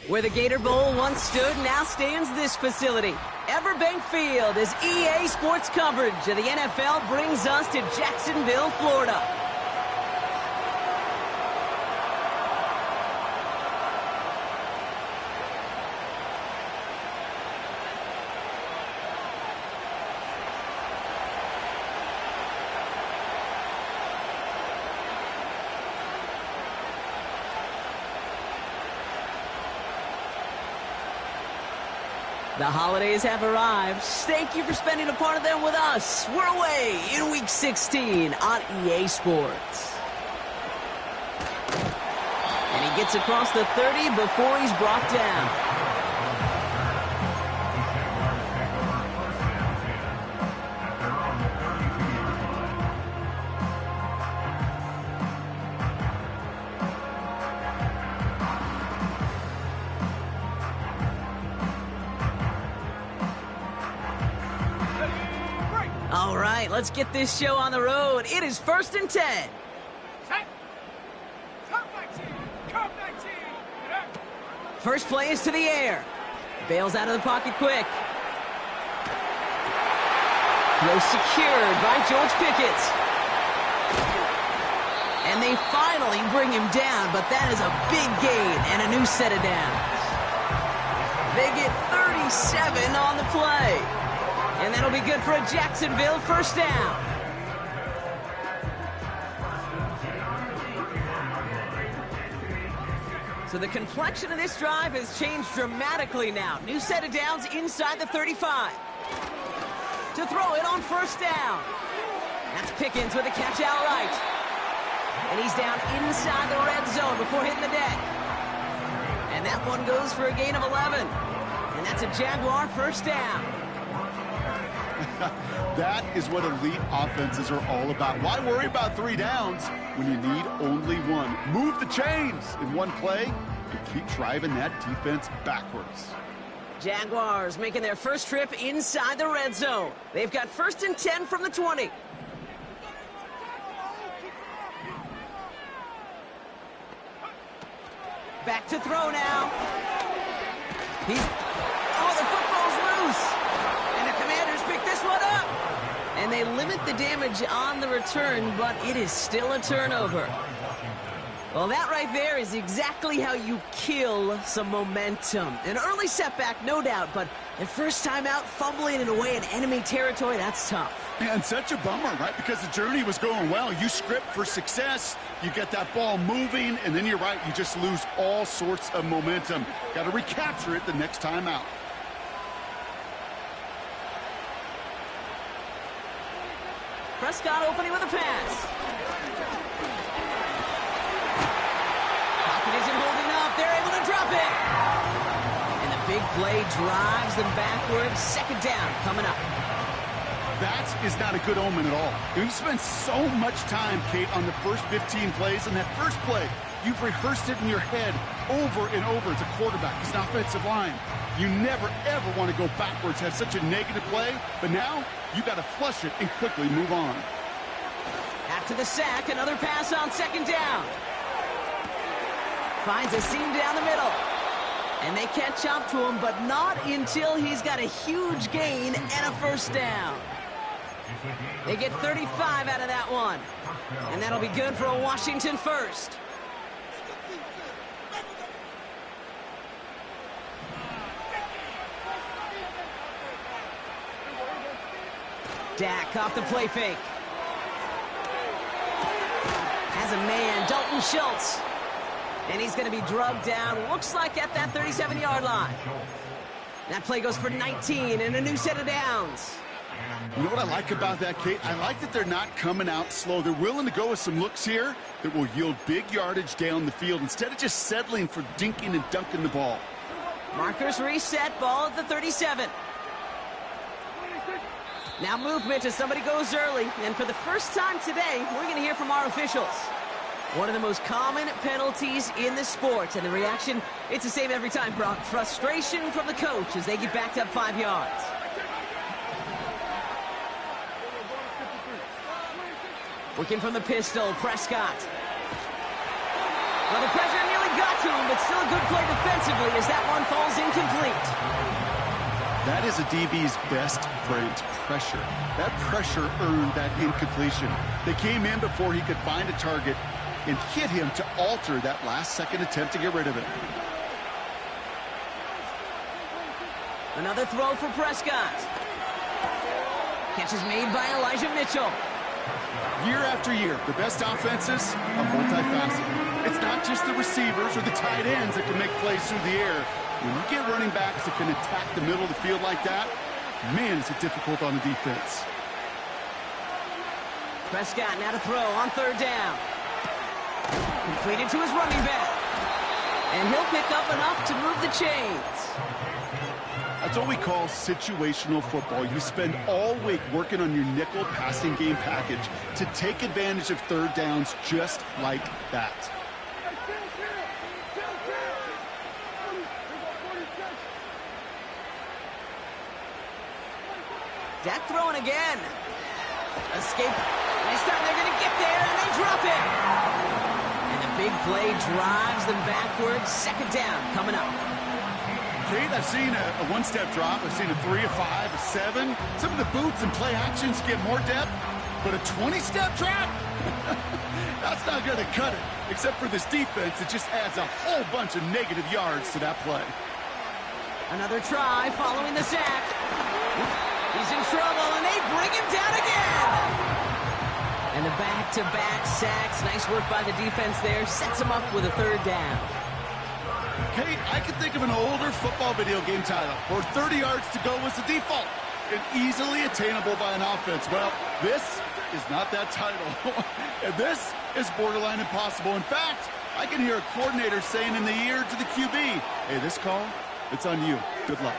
Where the Gator Bowl once stood, now stands this facility. Everbank Field, as EA Sports coverage of the NFL brings us to Jacksonville, Florida. The holidays have arrived. Thank you for spending a part of them with us. We're away in Week 16 on EA Sports. And he gets across the 30 before he's brought down. All right, let's get this show on the road. It is 1st and 10. First play is to the air. Bails out of the pocket quick. Throw secured by George Pickett. And they finally bring him down, but that is a big gain and a new set of downs. They get 37 on the play. And that'll be good for a Jacksonville first down. So the complexion of this drive has changed dramatically now. New set of downs inside the 35. To throw it on first down. That's Pickens with a catch out right. And he's down inside the red zone before hitting the deck. And that one goes for a gain of 11. And that's a Jaguar first down. That is what elite offenses are all about. Why worry about 3 downs when you need only one? Move the chains in one play and keep driving that defense backwards. Jaguars making their first trip inside the red zone. They've got 1st and 10 from the 20. Back to throw now. Oh, the football's loose. And the Commanders pick this one up. And they limit the damage on the return, but it is still a turnover. Well, that right there is exactly how you kill some momentum. An early setback, no doubt, but the first time out, fumbling it away in enemy territory, that's tough. And such a bummer, right? Because the journey was going well. You script for success, you get that ball moving, and then you're right, you just lose all sorts of momentum. Got to recapture it the next time out. Prescott opening with a pass. Pocket isn't holding up. They're able to drop it. And the big play drives them backwards. Second down coming up. That is not a good omen at all. You've spent so much time, Kate, on the first 15 plays. And that first play, you've rehearsed it in your head over and over as a quarterback, as an offensive line. You never, ever want to go backwards, have such a negative play. But now, you got to flush it and quickly move on. After the sack, another pass on second down. Finds a seam down the middle. And they catch up to him, but not until he's got a huge gain and a first down. They get 35 out of that one. And that'll be good for a Washington first. Dak off the play fake. Has a man, Dalton Schultz. And he's going to be drugged down, looks like at that 37-yard line. That play goes for 19 and a new set of downs. You know what I like about that, Kate? I like that they're not coming out slow. They're willing to go with some looks here that will yield big yardage down the field instead of just settling for dinking and dunking the ball. Markers reset, ball at the 37. Now movement as somebody goes early. And for the first time today, we're going to hear from our officials. One of the most common penalties in the sport. And the reaction, it's the same every time, Brock. Frustration from the coach as they get backed up 5 yards. Working from the pistol, Prescott. Well, the pressure nearly got to him, but Still a good play defensively as that one falls incomplete. That is a DB's best friend, pressure. That pressure earned that incompletion. They came in before he could find a target and hit him to alter that last-second attempt to get rid of it. Another throw for Prescott. Catch is made by Elijah Mitchell. Year after year, the best offenses are multifaceted. It's not just the receivers or the tight ends that can make plays through the air. When you get running backs that can attack the middle of the field like that, man, is it difficult on the defense. Prescott now to throw on third down. Completed to his running back. And he'll pick up enough to move the chains. That's what we call situational football. You spend all week working on your nickel passing game package to take advantage of third downs just like that. Dak throwing again. Escape. Nice time. They're going to get there, and they drop it. And the big play drives them backwards. Second down coming up. Kate, I've seen a one-step drop. I've seen a 3, a 5, a 7. Some of the boots and play actions get more depth, but a 20-step drop? That's not going to cut it, except for this defense. It just adds a whole bunch of negative yards to that play. Another try following the sack. He's in trouble, and they bring him down again. And the back-to-back sacks. Nice work by the defense there. Sets him up with a third down. Kate, I can think of an older football video game title where 30 yards to go was the default and easily attainable by an offense. Well, this is not that title. And this is borderline impossible. In fact, I can hear a coordinator saying in the ear to the QB, hey, this call, it's on you. Good luck.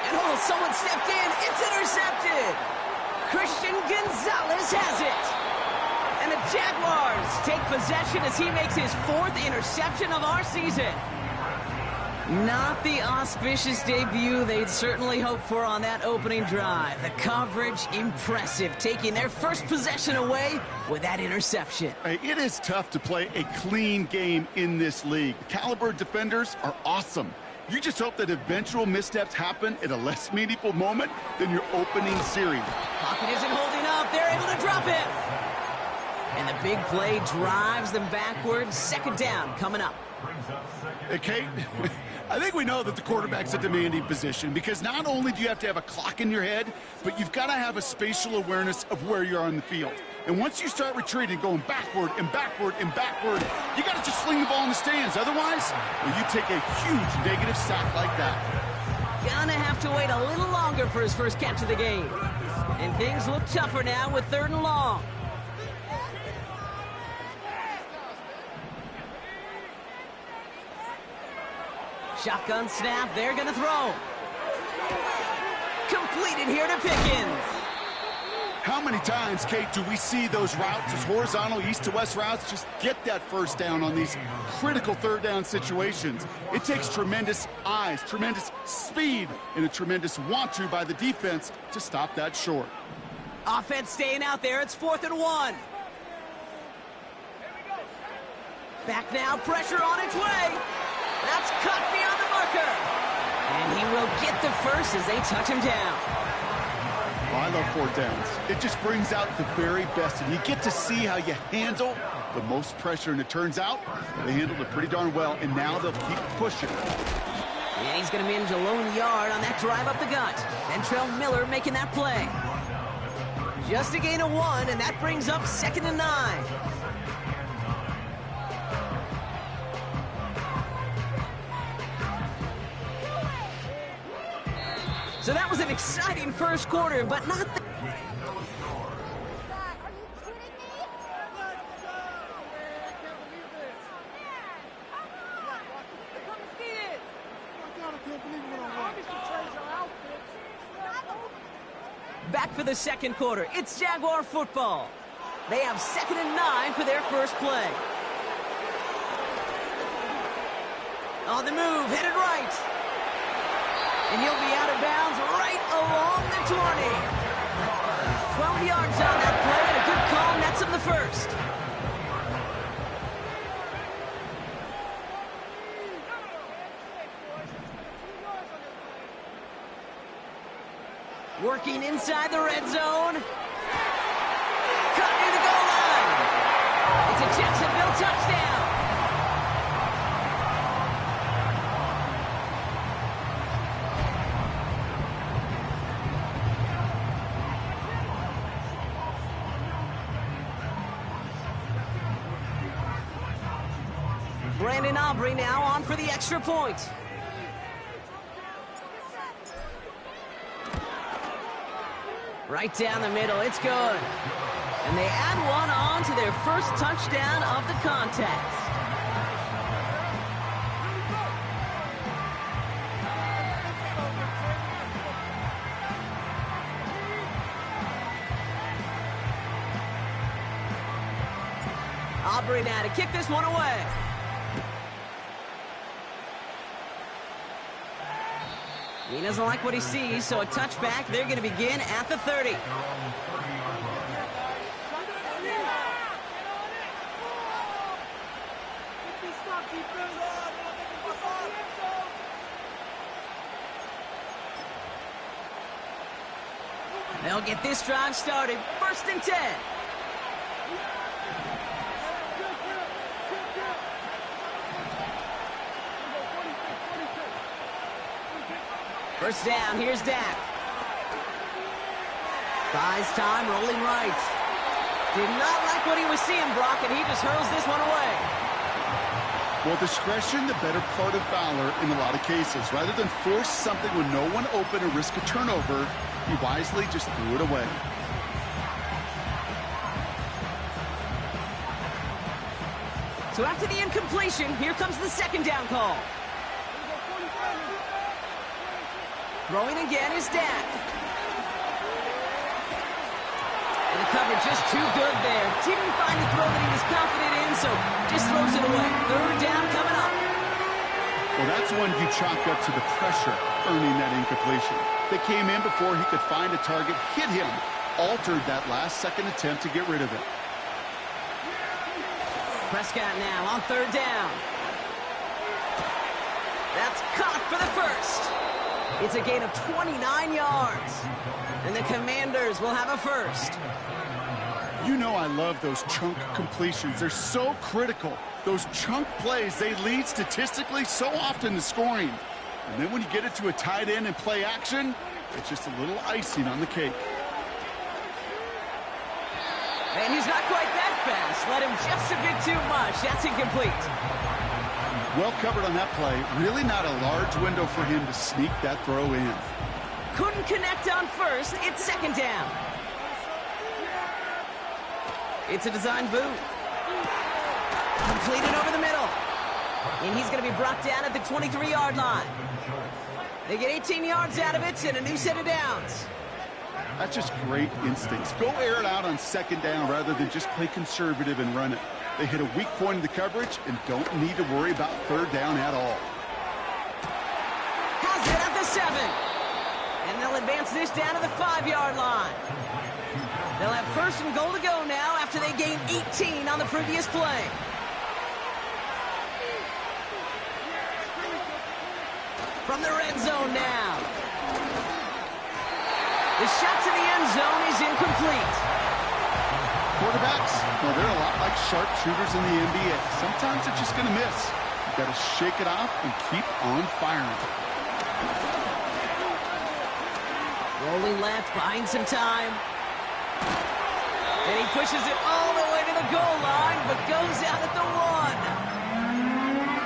And oh, someone stepped in. It's intercepted. Christian Gonzalez has it. And the Jaguars take possession as he makes his 4th interception of our season. Not the auspicious debut they'd certainly hoped for on that opening drive. The coverage, impressive, taking their first possession away with that interception. Hey, it is tough to play a clean game in this league. The caliber defenders are awesome. You just hope that eventual missteps happen at a less meaningful moment than your opening series. Pocket isn't holding up. They're able to drop it. And the big play drives them backwards. Second down coming up. Hey, Kate, I think we know that the quarterback's a demanding position because not only do you have to have a clock in your head, but you've got to have a spatial awareness of where you are on the field. And once you start retreating, going backward and backward and backward, you got to just sling the ball in the stands. Otherwise, well, you take a huge negative sack like that. Gonna have to wait a little longer for his first catch of the game. And things look tougher now with 3rd and long. Shotgun snap, they're gonna throw. Completed here to Pickens. How many times, Kate, do we see those routes, those horizontal east-to-west routes, just get that first down on these critical third down situations? It takes tremendous eyes, tremendous speed, and a tremendous want-to by the defense to stop that short. Offense staying out there. It's 4th and 1. Back now, pressure on its way. That's cut beyond the marker. And he will get the first as they touch him down. Well, I love 4th downs. It just brings out the very best, and you get to see how you handle the most pressure, and it turns out they handled it pretty darn well, and now they'll keep pushing. And he's going to manage a lone yard on that drive up the gut. Ventrell Miller making that play. Just a gain of 1, and that brings up 2nd and 9. So that was an exciting first quarter, but not the... Back for the second quarter. It's Jaguar football. They have 2nd and 9 for their first play. On the move, headed right. And he'll be out of bounds right along the 20. 12 yards on that play, and a good call nets him the first. Working inside the red zone. Cut near the goal line. It's a Jacksonville touchdown. Brandon Aubrey now on for the extra point. Right down the middle, it's good. And they add one on to their first touchdown of the contest. Aubrey now to kick this one away. He doesn't like what he sees, so a touchback. They're going to begin at the 30. They'll get this drive started. 1st and 10. First down, here's Dak. Buys time, rolling right. Did not like what he was seeing, Brock, and he just hurls this one away. Well, discretion, the better part of valor in a lot of cases. Rather than force something with no one open or risk a turnover, he wisely just threw it away. So after the incompletion, here comes the 2nd down call. Throwing again is Dak. And the coverage just too good there. Didn't find a throw that he was confident in, so just throws it away. 3rd down coming up. Well, that's one you chalk up to the pressure earning that incompletion. They came in before he could find a target, hit him, altered that last-second attempt to get rid of it. Prescott now on 3rd down. That's caught for the first. It's a gain of 29 yards. And the Commanders will have a first. You know I love those chunk completions. They're so critical. Those chunk plays, they lead statistically so often to scoring. And then when you get it to a tight end and play action, it's just a little icing on the cake. And he's not quite that fast. Let him just a bit too much. That's incomplete. Well covered on that play. Really not a large window for him to sneak that throw in. Couldn't connect on first. It's 2nd down. It's a design boot. Completed over the middle. And he's going to be brought down at the 23-yard line. They get 18 yards out of it and a new set of downs. That's just great instincts. Go air it out on 2nd down rather than just play conservative and run it. They hit a weak point in the coverage and don't need to worry about 3rd down at all. Has it at the 7. And they'll advance this down to the 5-yard line. They'll have 1st and goal to go now after they gained 18 on the previous play. From the red zone now. The shot to the end zone is incomplete. Quarterbacks, well, they're a lot like sharpshooters in the NBA. Sometimes they're just going to miss. You've got to shake it off and keep on firing. Rolling left, buying some time. And he pushes it all the way to the goal line, but goes out at the 1.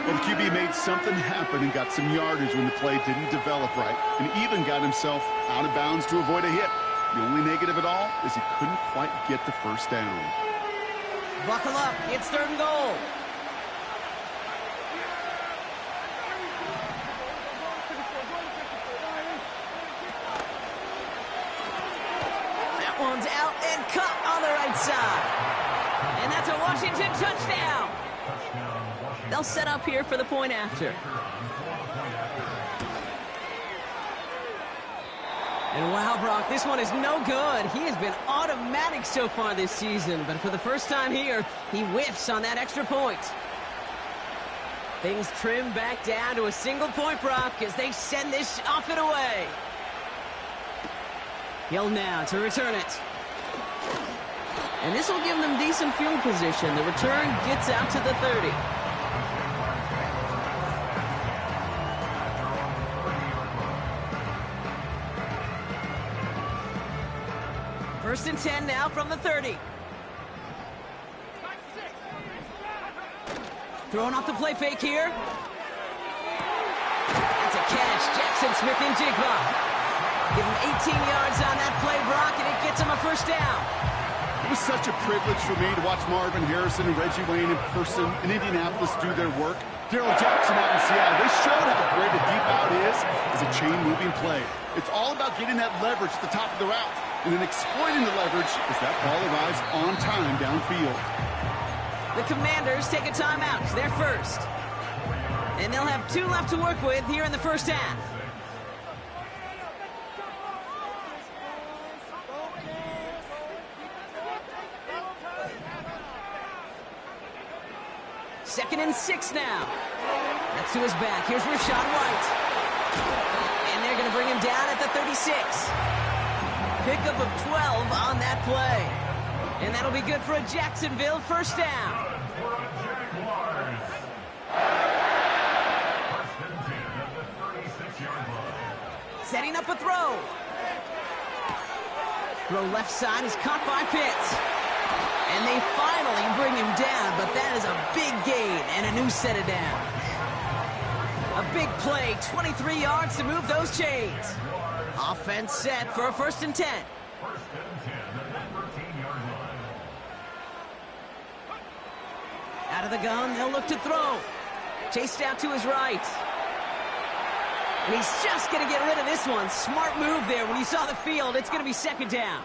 Well, the QB made something happen and got some yardage when the play didn't develop right, and even got himself out of bounds to avoid a hit. The only negative at all is he couldn't quite get the 1st down. Buckle up. It's 3rd and goal. That one's out and cut on the right side. And that's a Washington touchdown. They'll set up here for the point after. And wow, Brock, this one is no good. He has been automatic so far this season, but for the first time here, he whiffs on that extra point. Things trim back down to a single point, Brock, as they send this off and away. He'll now to return it. And this will give them decent field position. The return gets out to the 30. First and 10 now from the 30. Throwing off the play fake here. That's a catch. Jackson Smith in Jigba. Give him 18 yards on that play, Brock, and it gets him a first down. It was such a privilege for me to watch Marvin Harrison and Reggie Wayne in person in Indianapolis do their work. Darryl Jackson out in Seattle, they showed how great a deep out is as a chain-moving play. It's all about getting that leverage at the top of the route, and then exploiting the leverage as that ball arrives on time downfield. The Commanders take a timeout. They're first. And they'll have 2 left to work with here in the first half. Second and 6 now. That's to his back. Here's Rachaad White. And they're going to bring him down at the 36. Pickup of 12 on that play. And that'll be good for a Jacksonville first down. Setting up a throw. Throw left side is caught by Pitts. And they finally bring him down, but that is a big gain and a new set of downs. A big play, 23 yards to move those chains. Offense set for a first and 10. Out of the gun, they'll look to throw. Chased out to his right. And he's just going to get rid of this one. Smart move there. When you saw the field, it's going to be second down.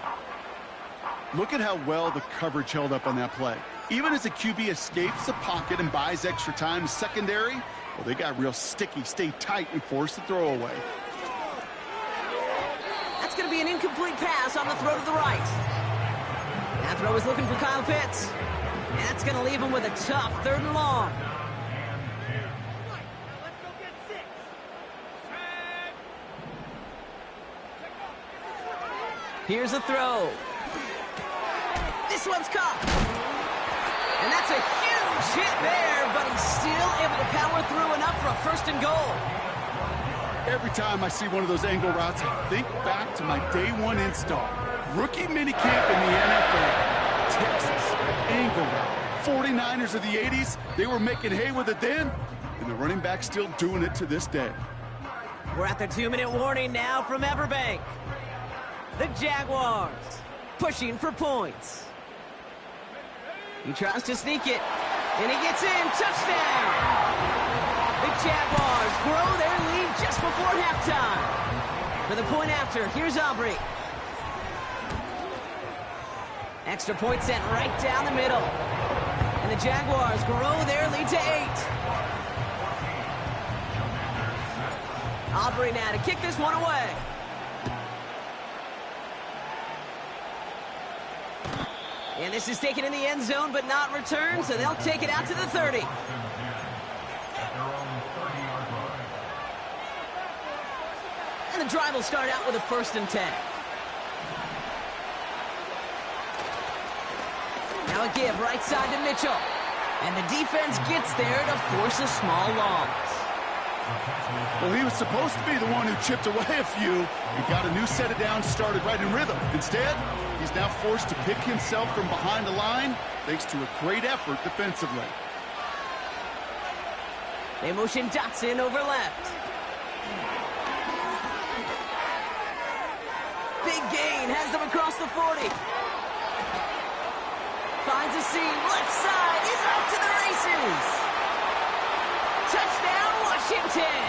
Look at how well the coverage held up on that play. Even as the QB escapes the pocket and buys extra time secondary, well, they got real sticky, stay tight, and force the throw away. That's going to be an incomplete pass on the throw to the right. That throw is looking for Kyle Pitts. And that's going to leave him with a tough 3rd and long. Here's a throw. This one's caught. And that's a huge hit there, but he's still able to power through enough for a first and goal. Every time I see one of those angle routes, I think back to my day 1 install. Rookie minicamp in the NFL. Texas, angle route. 49ers of the 80s, they were making hay with it then, and the running back's still doing it to this day. We're at the 2-minute warning now from Everbank. The Jaguars pushing for points. He tries to sneak it, and he gets in. Touchdown! The Jaguars grow their lead just before halftime. For the point after, here's Aubrey. Extra point sent right down the middle. And the Jaguars grow their lead to 8. Aubrey now to kick this one away. And this is taken in the end zone, but not returned, so they'll take it out to the 30. And the drive will start out with a first and 10. Now a give right side to Mitchell. And the defense gets there to force a small loss. Well, he was supposed to be the one who chipped away a few and got a new set of downs started right in rhythm. Instead, he's now forced to pick himself from behind the line thanks to a great effort defensively. They motion Dotson over left. Big gain, has them across the 40. Finds a seam, left side, he's off to the races. Touchdown, Washington.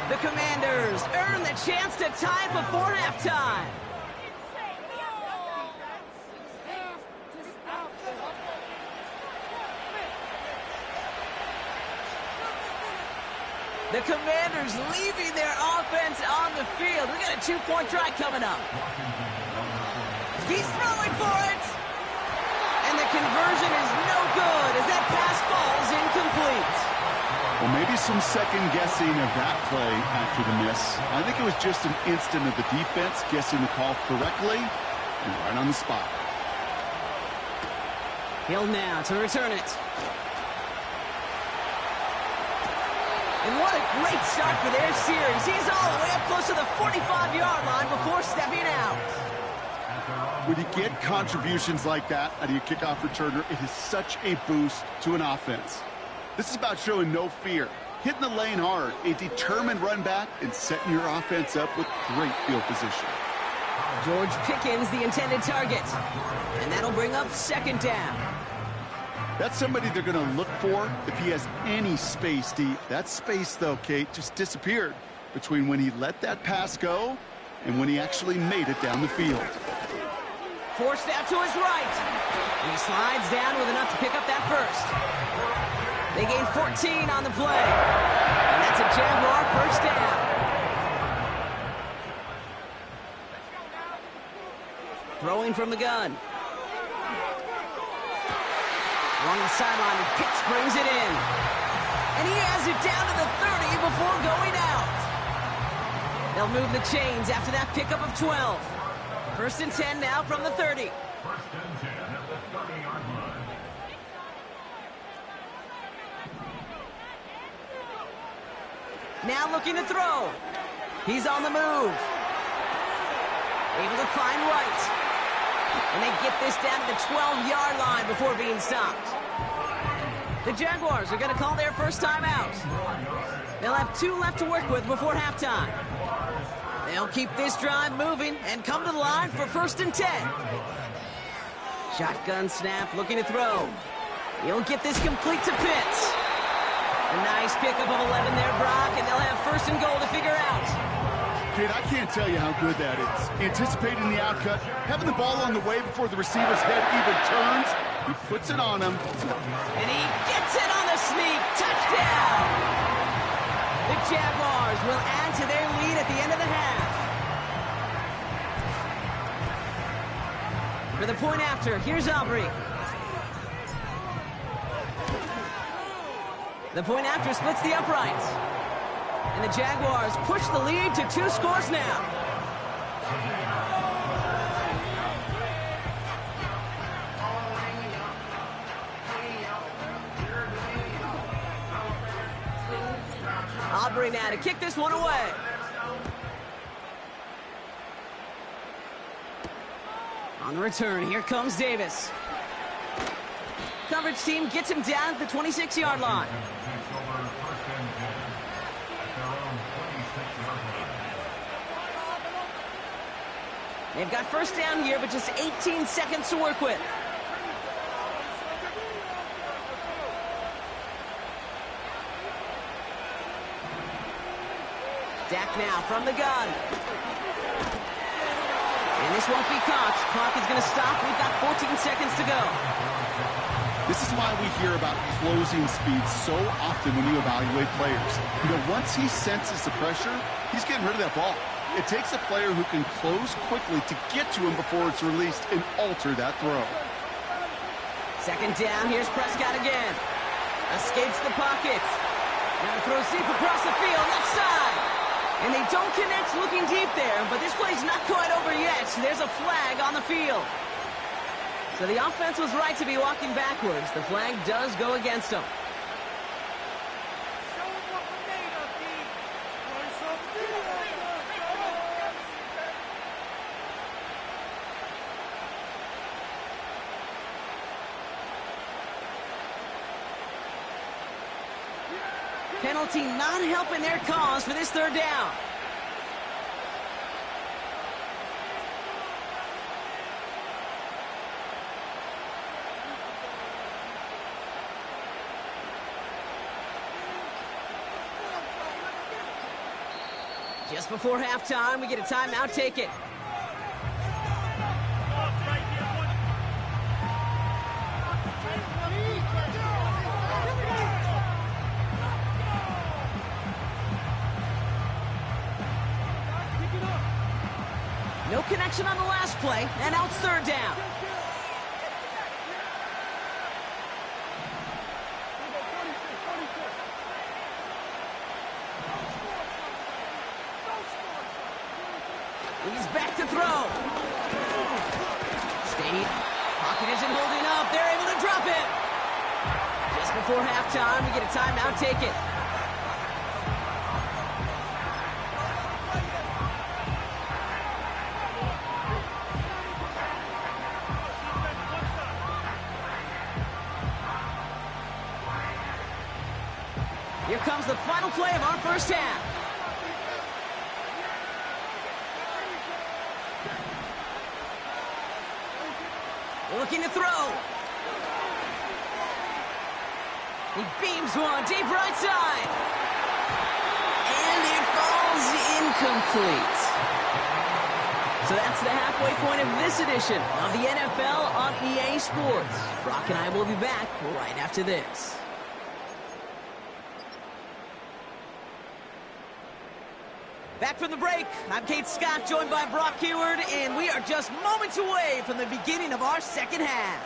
The Commanders earn the chance to tie before halftime. The Commanders leaving their offense on the field. We got a 2-point try coming up. He's throwing for it. And the conversion is no good as that pass falls incomplete. Well, maybe some second guessing of that play after the miss. I think it was just an instant of the defense guessing the call correctly and right on the spot. Hill now to return it. And what a great start for their series. He's all the way up close to the 45-yard line before stepping out. When you get contributions like that out of your kickoff returner, it is such a boost to an offense. This is about showing no fear, hitting the lane hard, a determined run back, and setting your offense up with great field position. George Pickens, the intended target. And that'll bring up second down. That's somebody they're going to look for if he has any space deep. That space, though, Kate, just disappeared between when he let that pass go and when he actually made it down the field. Forced out to his right. And he slides down with enough to pick up that first. They gain 14 on the play. And that's a Jaguar first down. Throwing from the gun. Along the sideline, and Pitts brings it in. And he has it down to the 30 before going out. They'll move the chains after that pickup of 12. First and 10 now from the 30. First and 10 at the 30-yard line. Now looking to throw. He's on the move. Able to find Wright. And they get this down to the 12-yard line before being stopped. The Jaguars are going to call their first time out. They'll have 2 left to work with before halftime. They'll keep this drive moving and come to the line for first and 10. Shotgun snap, looking to throw. He'll get this complete to Pitts. A nice pickup of 11 there, Brock, and they'll have first and goal to figure out. Kid, I can't tell you how good that is. Anticipating the outcut, having the ball on the way before the receiver's head even turns, he puts it on him. And he gets it on the sneak. Touchdown! The Jaguars will add to their lead at the end of the half. For the point after, here's Aubrey. The point after splits the uprights. And the Jaguars push the lead to 2 scores now. Aubrey now to kick this one away. On the return, here comes Davis. Coverage team gets him down at the 26-yard line. They've got first down here, but just 18 seconds to work with. Dak now from the gun. And this won't be caught. Clock is going to stop. We've got 14 seconds to go. This is why we hear about closing speed so often when you evaluate players. You know, once he senses the pressure, he's getting rid of that ball. It takes a player who can close quickly to get to him before it's released and alter that throw. Second down, here's Prescott again. Escapes the pocket. Now throws deep across the field, left side. And they don't connect looking deep there, but this play's not quite over yet. There's a flag on the field. So the offense was right to be walking backwards. The flag does go against them. Penalty not helping their cause for this third down. Just before halftime, we get a timeout. Take it. No connection on the last play, and now it's third down. He's back to throw. State. Pocket isn't holding up. They're able to drop it. Just before halftime, we get a timeout. Take it. Here comes the final play of our first half. Looking to throw. He beams one deep right side. And it falls incomplete. So that's the halfway point of this edition of the NFL on EA Sports. Brock and I will be back right after this. Back from the break, I'm Kate Scott, joined by Brock Keyword, and we are just moments away from the beginning of our second half.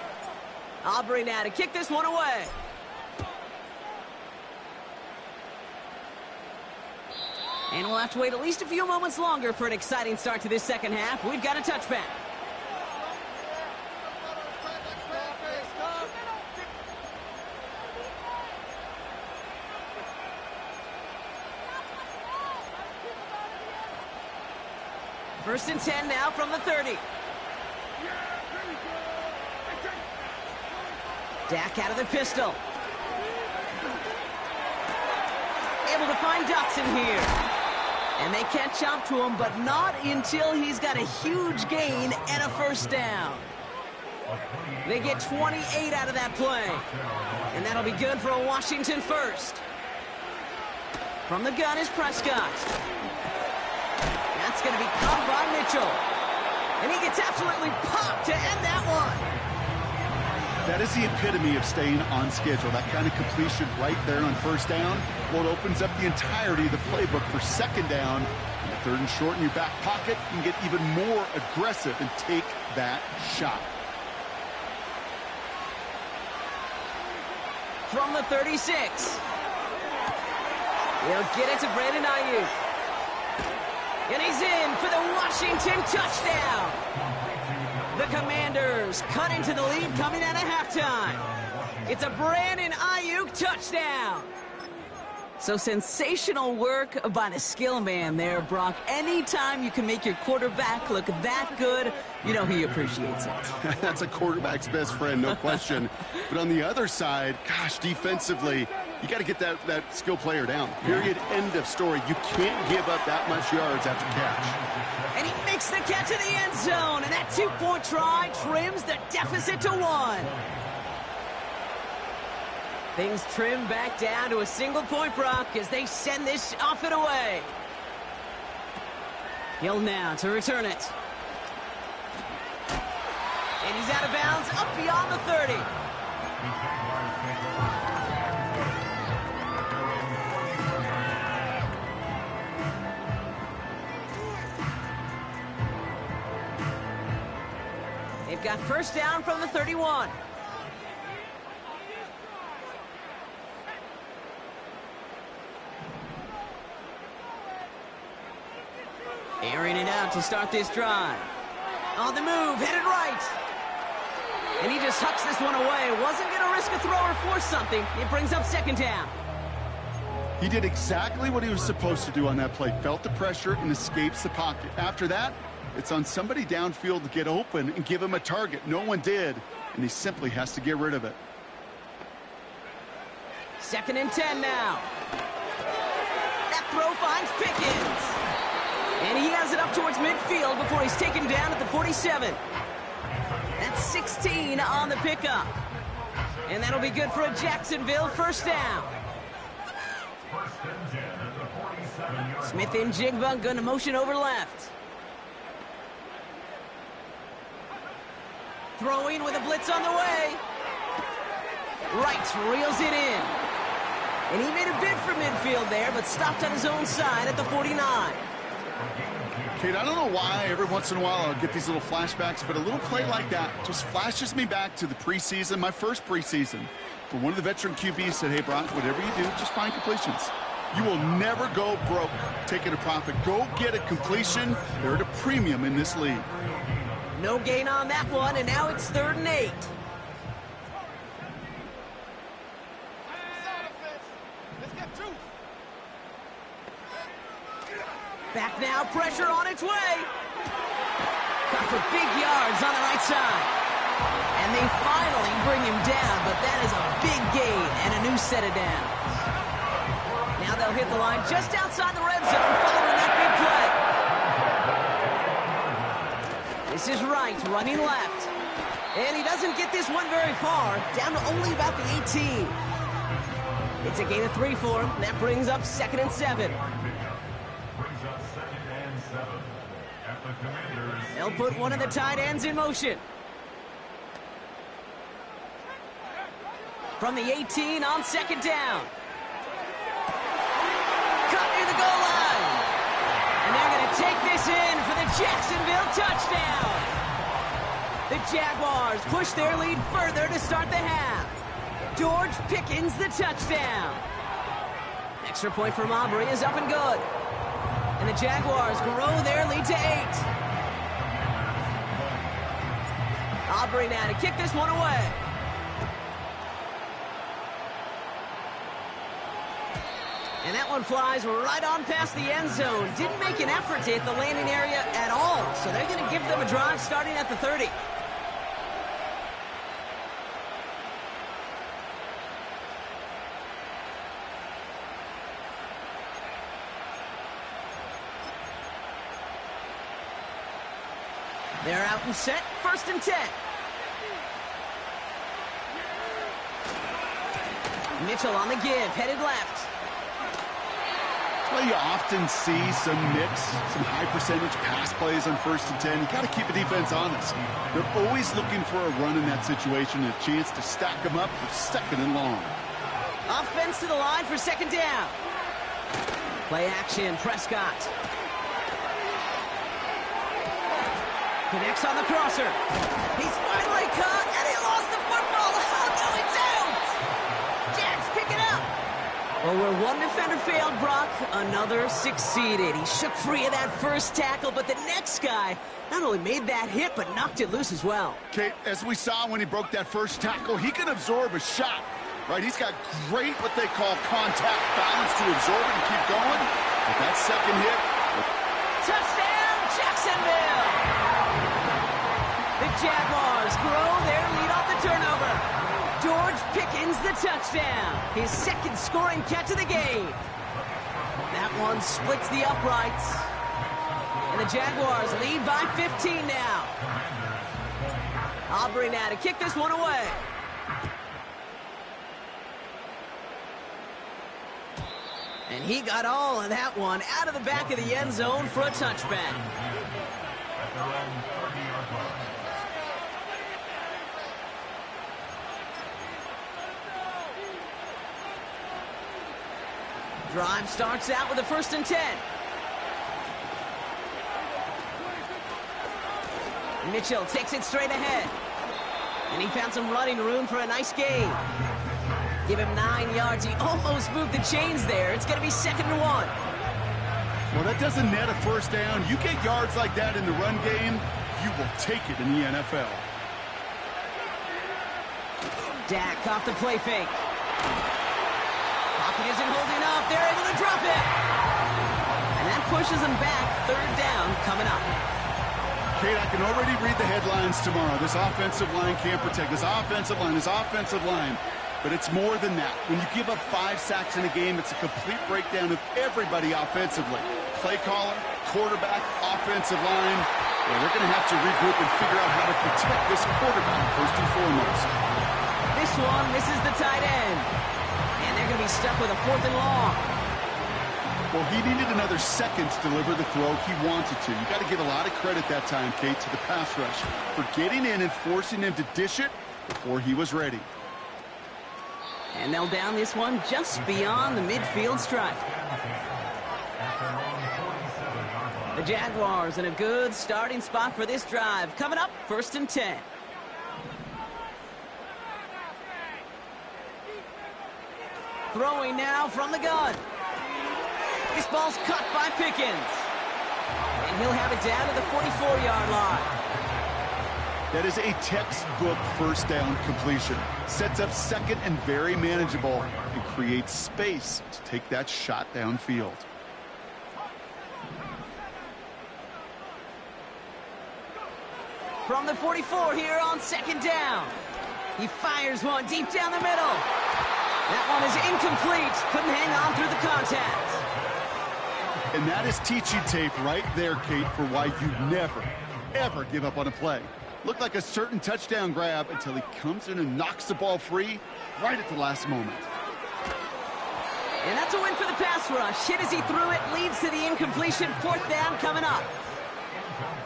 Aubrey now to kick this one away. And we'll have to wait at least a few moments longer for an exciting start to this second half. We've got a touchback. First and 10 now from the 30. Dak out of the pistol. Able to find Dotson here. And they catch up to him, but not until he's got a huge gain and a first down. They get 28 out of that play. And that'll be good for a Washington first. From the gun is Prescott. That's going to be caught by Mitchell. And he gets absolutely popped to end that one. That is the epitome of staying on schedule. That kind of completion right there on first down. Well, it opens up the entirety of the playbook for second down. And third and short in your back pocket, you can get even more aggressive and take that shot. From the 36. He'll get it to Brandon Ayuk. And he's in for the Washington touchdown. The Commanders cut into the lead coming out of halftime. It's a Brandon Ayuk touchdown. So sensational work by the skill man there, Brock. Anytime you can make your quarterback look that good, you know he appreciates it. That's a quarterback's best friend, no question. But on the other side, gosh, defensively, you got to get that skill player down. Period. End of story. You can't give up that much yards after catch. And he makes the catch in the end zone. And that 2-point try trims the deficit to 1. Things trim back down to a single point, Brock, as they send this off and away. Hill now to return it. And he's out of bounds up beyond the 30. They've got first down from the 31. Airing it out to start this drive. On the move, headed right. And he just hucks this one away. Wasn't going to risk a throw or force something. It brings up second down. He did exactly what he was supposed to do on that play. Felt the pressure and escapes the pocket. After that, it's on somebody downfield to get open and give him a target. No one did, and he simply has to get rid of it. Second and 10 now. That throw finds Pickens. And he has it up towards midfield before he's taken down at the 47. That's 16 on the pickup. And that'll be good for a Jacksonville first down. Smith and Jigba going to motion over left. Throwing with a blitz on the way. Wright reels it in. And he made a bid for midfield there, but stopped on his own side at the 49. Kate, I don't know why every once in a while I'll get these little flashbacks, but a little play like that just flashes me back to the preseason, my first preseason. For one of the veteran QBs said, hey, Brock, whatever you do, just find completions. You will never go broke taking a profit. Go get a completion. They're at a premium in this league. No gain on that one, and now it's 3rd and 8. Back now, pressure on its way. Got for big yards on the right side. And they finally bring him down, but that is a big gain and a new set of downs. Now they'll hit the line just outside the red zone following that big play. This is Wright running left. And he doesn't get this one very far, down to only about the 18. It's a gain of 3 for him, and that brings up 2nd and 7. They'll put one of the tight ends in motion. From the 18 on 2nd down. Cut near the goal line. And they're going to take this in for the Jacksonville touchdown. The Jaguars push their lead further to start the half. George Pickens the touchdown. Extra point from Aubrey is up and good. And the Jaguars grow their lead to 8. Aubrey now to kick this one away. And that one flies right on past the end zone. Didn't make an effort to hit the landing area at all. So they're going to give them a drive starting at the 30. They're out and set, 1st and 10. Mitchell on the give, headed left. Well, you often see some mix, some high percentage pass plays on 1st and 10. You got to keep the defense honest. They're always looking for a run in that situation, a chance to stack them up for 2nd and long. Offense to the line for 2nd down. Play action, Prescott. Connects on the crosser. He's finally caught, and he lost the football. Oh, no, it's out. Jags pick it up. Well, where one defender failed, Brock, another succeeded. He shook free of that first tackle, but the next guy not only made that hit, but knocked it loose as well. Kate, as we saw when he broke that first tackle, he can absorb a shot, right? He's got great, what they call contact balance to absorb it and keep going. But that second hit. Touchdown, Jacksonville! The Jaguars grow their lead off the turnover. George Pickens the touchdown. His 2nd scoring catch of the game. That one splits the uprights. And the Jaguars lead by 15 now. Aubrey now to kick this one away. And he got all of that one out of the back of the end zone for a touchback. Drive starts out with a 1st and 10. Mitchell takes it straight ahead. And he found some running room for a nice gain. Give him 9 yards. He almost moved the chains there. It's going to be 2nd and 1. Well, that doesn't net a 1st down. You get yards like that in the run game, you will take it in the NFL. Dak off the play fake. Pocket isn't holding up. They're able to drop it. And that pushes them back. 3rd down coming up. Kate, I can already read the headlines tomorrow. This offensive line can't protect. This offensive line. But it's more than that. When you give up 5 sacks in a game, it's a complete breakdown of everybody offensively. Play caller, quarterback, offensive line. Well, they're going to have to regroup and figure out how to protect this quarterback first and foremost. This one misses the tight end. And they're going to be stuck with a 4th and long. Well, he needed another second to deliver the throw he wanted to. You got to give a lot of credit that time, Kate, to the pass rush for getting in and forcing him to dish it before he was ready. And they'll down this one just beyond the midfield stripe. The Jaguars in a good starting spot for this drive. Coming up, 1st and 10. Throwing now from the gun. This ball's cut by Pickens. And he'll have it down to the 44-yard line. That is a textbook first down completion. Sets up second and very manageable and creates space to take that shot downfield. From the 44 here on second down. He fires one deep down the middle. That one is incomplete. Couldn't hang on through the contact. And that is teaching tape right there, Kate, for why you never, ever give up on a play. Looked like a certain touchdown grab until he comes in and knocks the ball free right at the last moment. And that's a win for the pass rush. Hit as he threw it, leads to the incompletion. Fourth down coming up.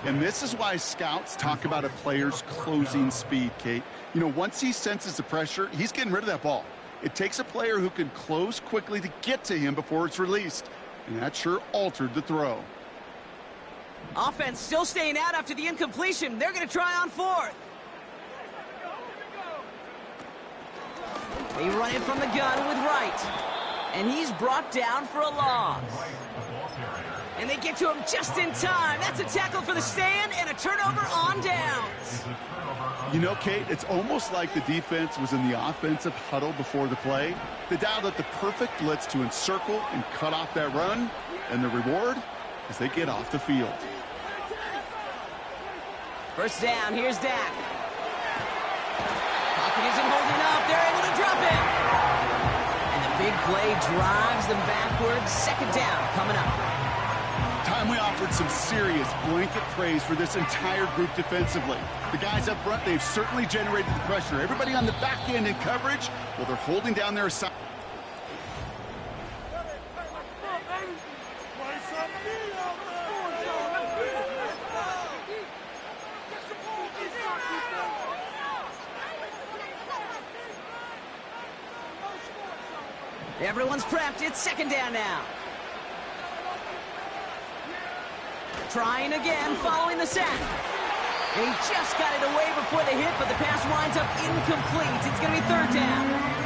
And this is why scouts talk about a player's closing speed, Kate. You know, once he senses the pressure, he's getting rid of that ball. It takes a player who can close quickly to get to him before it's released. And that sure altered the throw. Offense still staying out after the incompletion. They're going to try on fourth. They run it from the gun with Wright. And he's brought down for a loss. And they get to him just in time. That's a tackle for the stand and a turnover on downs. You know, Kate, it's almost like the defense was in the offensive huddle before the play. They dialed up the perfect blitz to encircle and cut off that run. And the reward is they get off the field. First down, here's Dak. Pocket isn't holding up. They're able to drop it. And the big play drives them backwards. Second down coming up. Time we offered some serious blanket praise for this entire group defensively. The guys up front, they've certainly generated the pressure. Everybody on the back end in coverage, well, they're holding down their assignment. Everyone's prepped. It's second down now. Trying again, following the sack. And he just got it away before the hit, but the pass winds up incomplete. It's going to be third down.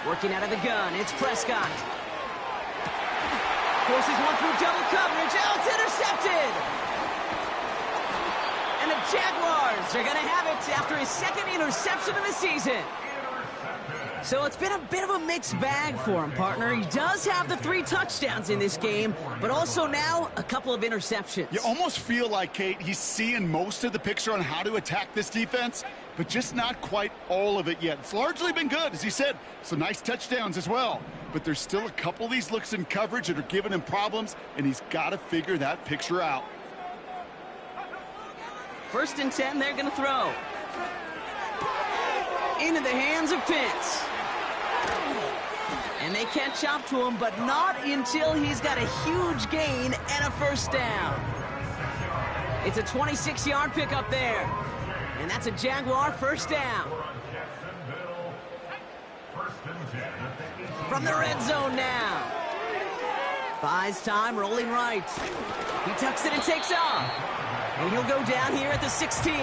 Working out of the gun, it's Prescott. Forces one through double coverage. Oh, it's intercepted! And the Jaguars are going to have it after his second interception of the season. So it's been a bit of a mixed bag for him, partner. He does have the 3 touchdowns in this game, but also now a couple of interceptions. You almost feel like, Kate, he's seeing most of the picture on how to attack this defense, but just not quite all of it yet. It's largely been good, as he said. Some nice touchdowns as well. But there's still a couple of these looks in coverage that are giving him problems, and he's got to figure that picture out. First and 10, they're going to throw. Into the hands of Pitts. And they catch up to him, but not until he's got a huge gain and a first down. It's a 26-yard pickup there. And that's a Jaguar first down. From the red zone now. Buys time, rolling right. He tucks it and takes off. And he'll go down here at the 16.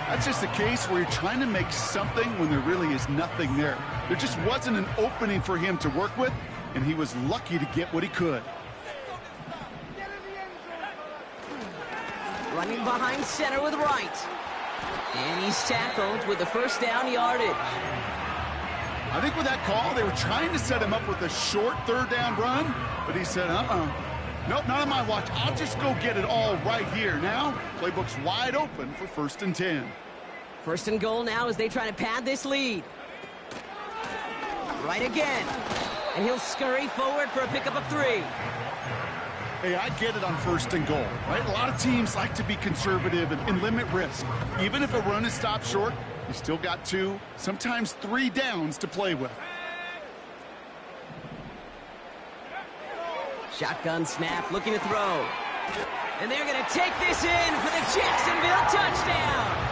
That's just a case where you're trying to make something when there really is nothing there. There just wasn't an opening for him to work with, and he was lucky to get what he could. Running behind center with Wright. And he's tackled with the first down yardage. I think with that call, they were trying to set him up with a short third down run, but he said, nope, not on my watch. I'll just go get it all right here. Now, playbook's wide open for first and 10. First and goal now as they try to pad this lead. Right again. And he'll scurry forward for a pickup of 3. Hey, I get it on first and goal, right? A lot of teams like to be conservative and limit risk. Even if a run is stopped short, you still got 2, sometimes 3 downs to play with. Shotgun snap, looking to throw. And they're going to take this in for the Jacksonville touchdown.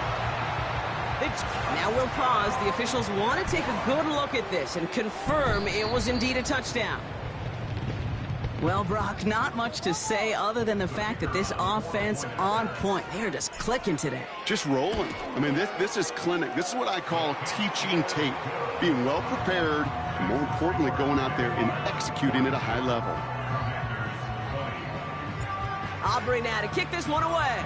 Now we'll pause. The officials want to take a good look at this and confirm it was indeed a touchdown. Well, Brock, not much to say other than the fact that this offense on point. They are just clicking today. Just rolling. I mean, this is clinic. This is what I call teaching tape. Being well prepared, and more importantly, going out there and executing at a high level. Aubrey now to kick this one away.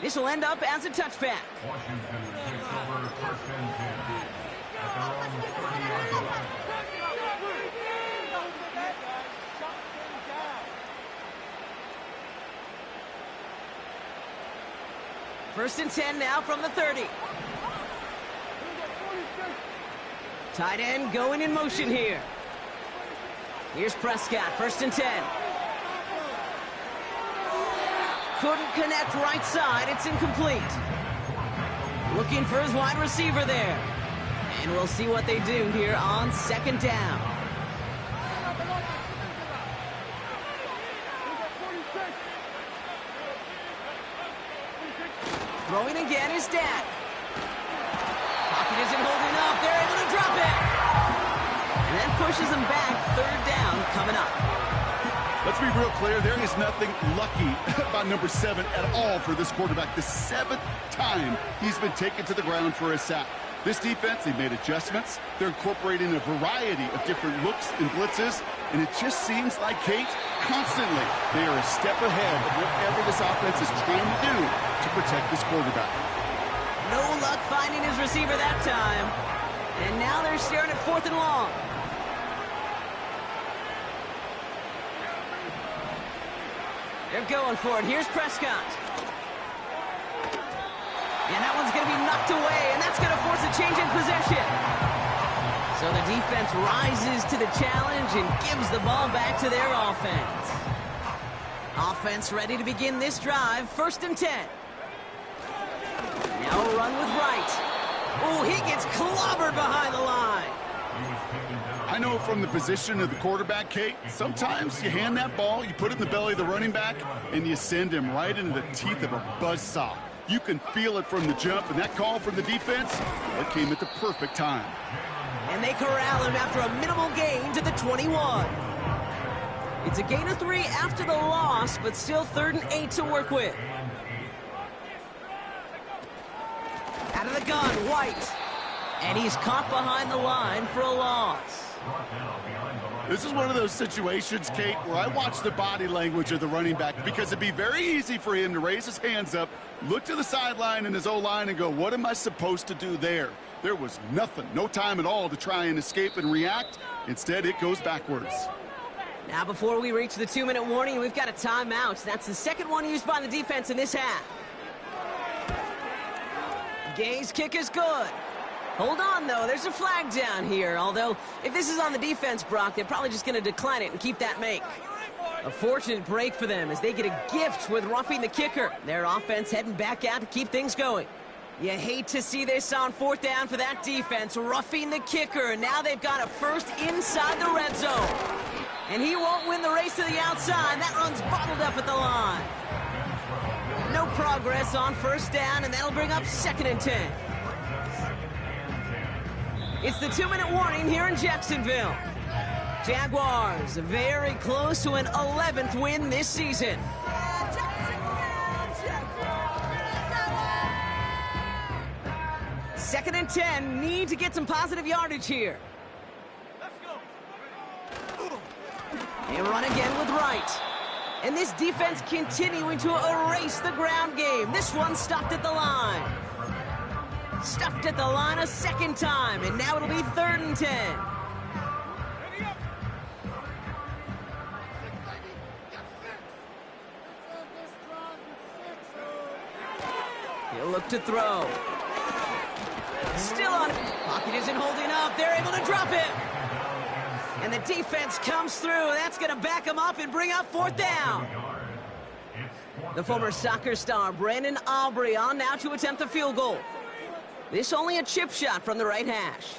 This will end up as a touchback. Washington takes over first and 10 at their own 30-yard line. First and 10 now from the 30. Tight end going in motion here. Here's Prescott, first and 10. Couldn't connect right side, it's incomplete. Looking for his wide receiver there. And we'll see what they do here on second down. Throwing again is Dak. Pocket isn't holding up. They're able to drop it. And that pushes them back. Third down coming up. Let's be real clear. There is nothing lucky about number 7 at all for this quarterback. The 7th time he's been taken to the ground for a sack. This defense, they've made adjustments. They're incorporating a variety of different looks and blitzes. And it just seems like, Kate, constantly they are a step ahead of whatever this offense is trying to do to protect this quarterback. No luck finding his receiver that time. And now they're staring at 4th and long. They're going for it. Here's Prescott. And that one's going to be knocked away, and that's going to force a change in possession. So the defense rises to the challenge and gives the ball back to their offense. Offense ready to begin this drive. First and 10. Now a run with Wright. Oh, he gets clobbered behind the line. I know from the position of the quarterback, Kate, sometimes you hand that ball, you put it in the belly of the running back, and you send him right into the teeth of a buzzsaw. You can feel it from the jump, and that call from the defense, that came at the perfect time. And they corral him after a minimal gain to the 21. It's a gain of 3 after the loss, but still 3rd and 8 to work with. Out of the gun, White. And he's caught behind the line for a loss. This is one of those situations, Kate, where I watch the body language of the running back because it'd be very easy for him to raise his hands up, look to the sideline and his O-line and go, what am I supposed to do there? There was nothing, no time at all to try and escape and react. Instead, it goes backwards. Now, before we reach the 2-minute warning, we've got a timeout. That's the second one used by the defense in this half. Gay's kick is good. Hold on, though. There's a flag down here. Although, if this is on the defense, Brock, they're probably just going to decline it and keep that make. A fortunate break for them as they get a gift with roughing the kicker. Their offense heading back out to keep things going. You hate to see this on 4th down for that defense, roughing the kicker. And now they've got a first inside the red zone. And he won't win the race to the outside. That run's bottled up at the line. No progress on 1st down, and that'll bring up 2nd and 10. It's the 2-minute warning here in Jacksonville. Jaguars very close to an 11th win this season. Second and 10, need to get some positive yardage here. They run again with Wright. And this defense continuing to erase the ground game. This one stopped at the line. Stuffed at the line a second time, and now it'll be 3rd and 10. He'll look to throw. Still on it. Pocket isn't holding up. They're able to drop it. And the defense comes through. That's going to back them up and bring up 4th down. The former soccer star, Brandon Aubrey, on now to attempt the field goal. This only a chip shot from the right hash.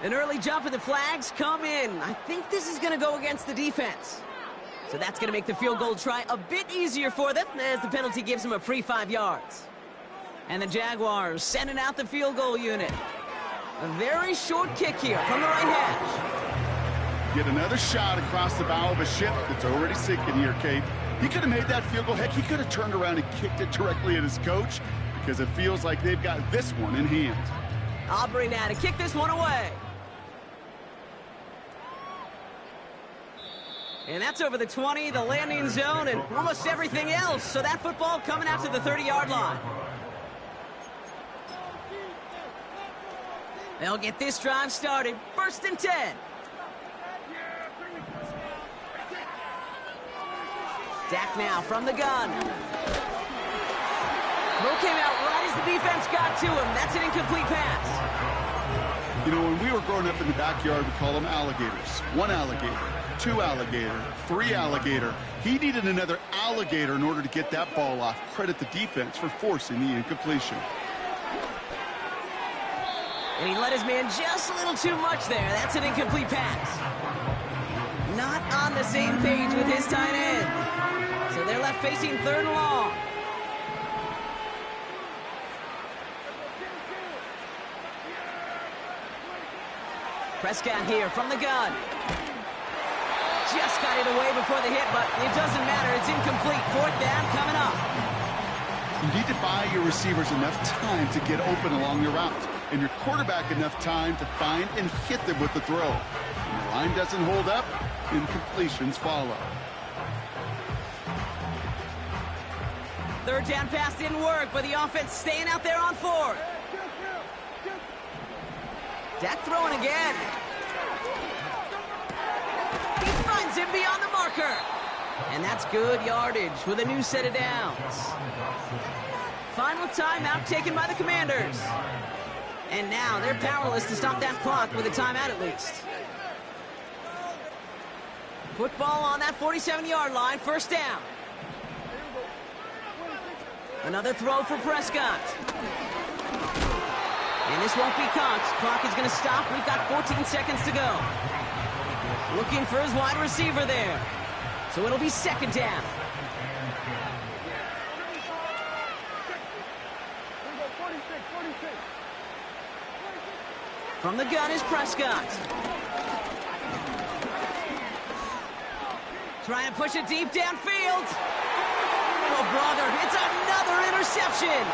An early jump and the flags come in. I think this is going to go against the defense. So that's going to make the field goal try a bit easier for them, as the penalty gives them a free 5 yards. And the Jaguars sending out the field goal unit. A very short kick here from the right hash. Get another shot across the bow of a ship that's already sinking here, Kate. He could have made that field goal. Heck, he could have turned around and kicked it directly at his coach, because it feels like they've got this one in hand. Aubrey now to kick this one away. And that's over the 20, the landing zone, and almost everything else. So that football coming out to the 30-yard line. They'll get this drive started. 1st and 10. Dak now from the gun. Throw came out right as the defense got to him. That's an incomplete pass. You know, when we were growing up in the backyard, we call them alligators. 1 alligator, 2 alligator, 3 alligator. He needed another alligator in order to get that ball off. Credit the defense for forcing the incompletion. And he let his man just a little too much there. That's an incomplete pass. Not on the same page with his tight end. So they're left facing 3rd and long. Prescott here from the gun. Just got it away before the hit, but it doesn't matter. It's incomplete. 4th down coming up. You need to buy your receivers enough time to get open along your route, and your quarterback enough time to find and hit them with the throw. When the line doesn't hold up, incompletions follow. 3rd down pass didn't work, but the offense staying out there on 4th. Dak throwing again. He finds him beyond the marker. And that's good yardage with a new set of downs. Final timeout taken by the Commanders. And now they're powerless to stop that clock with a timeout at least. Football on that 47-yard line, 1st down. Another throw for Prescott. And this won't be caught. Clock is going to stop. We've got 14 seconds to go. Looking for his wide receiver there. So it'll be 2nd down. From the gun is Prescott. Trying to push it deep downfield. Oh, brother, it's another interception.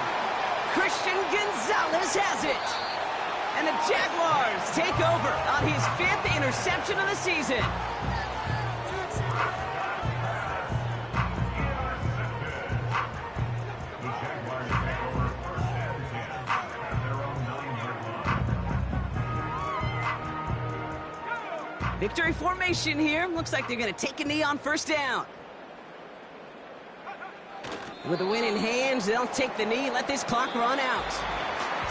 Christian Gonzalez has it. And the Jaguars take over on his 5th interception of the season. Victory formation here. Looks like they're going to take a knee on 1st down. With the win in hand, they'll take the knee and let this clock run out.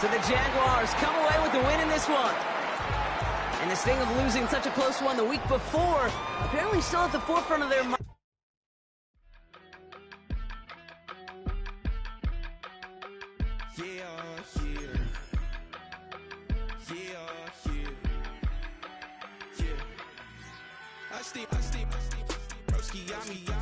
So the Jaguars come away with the win in this one. And this thing of losing such a close one the week before, apparently still at the forefront of their mind.